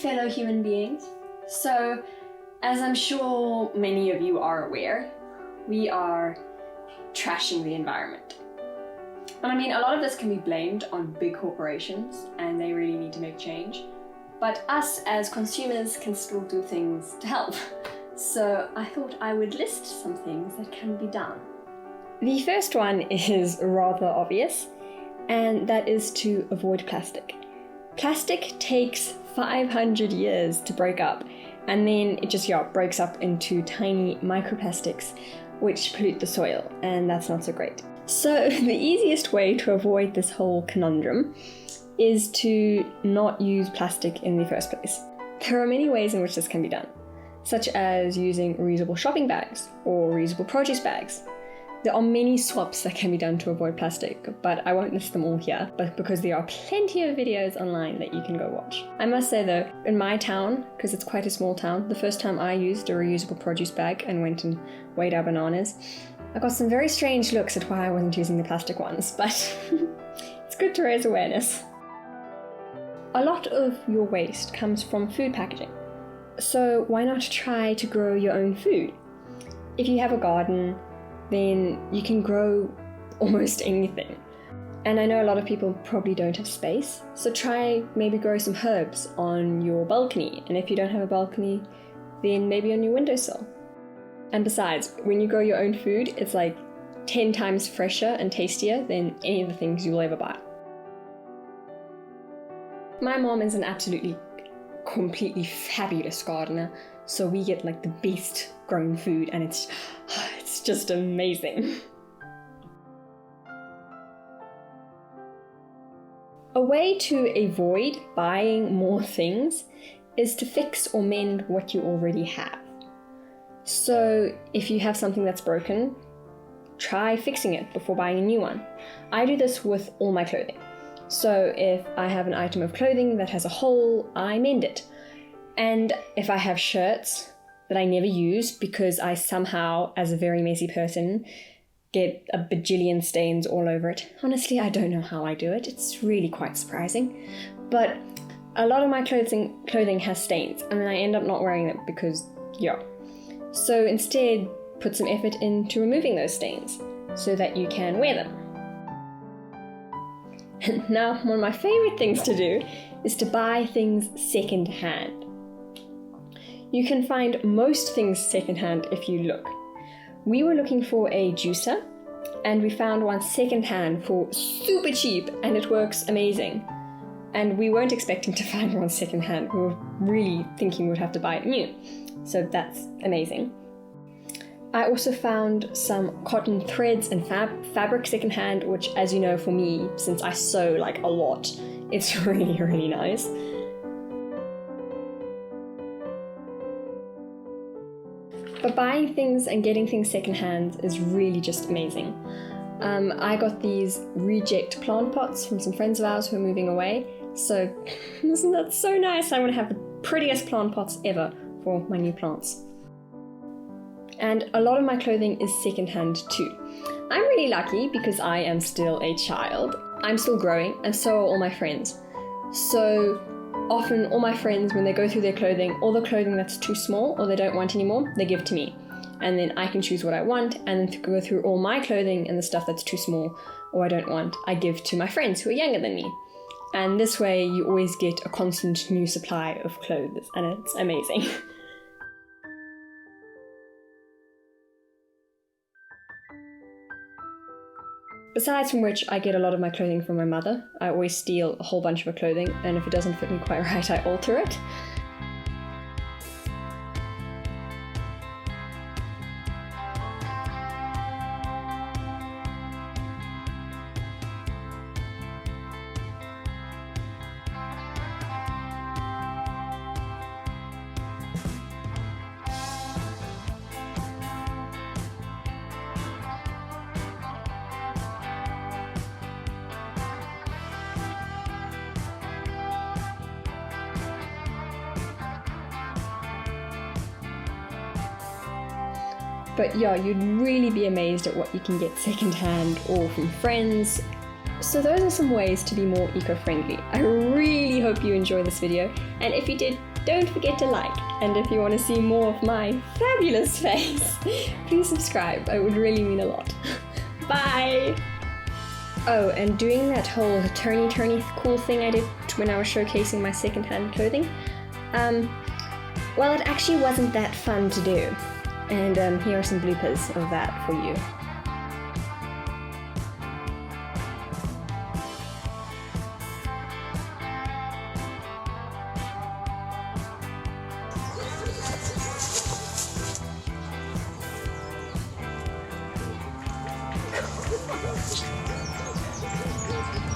fellow human beings. So, as I'm sure many of you are aware, we are trashing the environment. And I mean, a lot of this can be blamed on big corporations, and they really need to make change. But us as consumers can still do things to help. So I thought I would list some things that can be done. The first one is rather obvious, and that is to avoid plastic. Plastic takes 500 years to break up, and then it just breaks up into tiny microplastics which pollute the soil, and that's not so great. So the easiest way to avoid this whole conundrum is to not use plastic in the first place. There are many ways in which this can be done, such as using reusable shopping bags or reusable produce bags. There are many swaps that can be done to avoid plastic, but I won't list them all here, but because there are plenty of videos online that you can go watch. I must say though, in my town, because it's quite a small town, the first time I used a reusable produce bag and went and weighed our bananas, I got some very strange looks at why I wasn't using the plastic ones, but it's good to raise awareness. A lot of your waste comes from food packaging, so why not try to grow your own food? If you have a garden, then you can grow almost anything. And I know a lot of people probably don't have space, so try maybe grow some herbs on your balcony. And if you don't have a balcony, then maybe on your windowsill. And besides, when you grow your own food, it's like 10 times fresher and tastier than any of the things you'll ever buy. My mom is an absolutely, completely fabulous gardener, so we get like the best grown food, and it's just amazing. A way to avoid buying more things is to fix or mend what you already have. So if you have something that's broken, try fixing it before buying a new one. I do this with all my clothing. So if I have an item of clothing that has a hole, I mend it. And if I have shirts that I never use because I somehow, as a very messy person, get a bajillion stains all over it. Honestly, I don't know how I do it. It's really quite surprising. But a lot of my clothing has stains, and then I end up not wearing them because, So instead, put some effort into removing those stains so that you can wear them. Now, one of my favorite things to do is to buy things second-hand. You can find most things second-hand if you look. We were looking for a juicer, and we found one second-hand for super cheap, and it works amazing. And we weren't expecting to find one second-hand. We were really thinking we'd have to buy it new. So that's amazing. I also found some cotton threads and fabric secondhand, which, as you know, for me, since I sew like a lot, it's really, really nice. But buying things and getting things secondhand is really just amazing. I got these reject plant pots from some friends of ours who are moving away. So isn't that so nice? I want to have the prettiest plant pots ever for my new plants. And a lot of my clothing is secondhand too. I'm really lucky because I am still a child. I'm still growing, and so are all my friends. So often all my friends, when they go through their clothing, all the clothing that's too small or they don't want anymore, they give to me. And then I can choose what I want, and then to go through all my clothing and the stuff that's too small or I don't want, I give to my friends who are younger than me. And this way you always get a constant new supply of clothes, and it's amazing. Besides from which, I get a lot of my clothing from my mother. I always steal a whole bunch of her clothing, and if it doesn't fit me quite right, I alter it. But yeah, you'd really be amazed at what you can get secondhand or from friends. So those are some ways to be more eco-friendly. I really hope you enjoyed this video, and if you did, don't forget to like. And if you want to see more of my fabulous face, please subscribe. It would really mean a lot. Bye! Oh, and doing that whole turny cool thing I did when I was showcasing my secondhand clothing, well, it actually wasn't that fun to do. And here are some bloopers of that for you.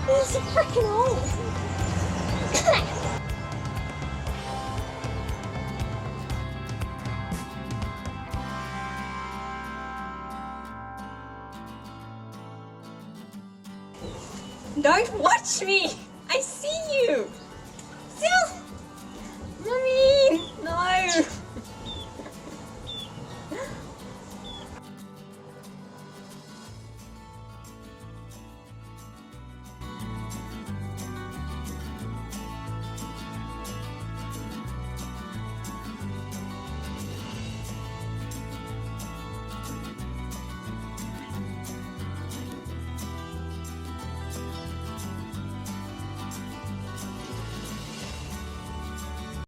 There's a freaking hole! Don't watch me!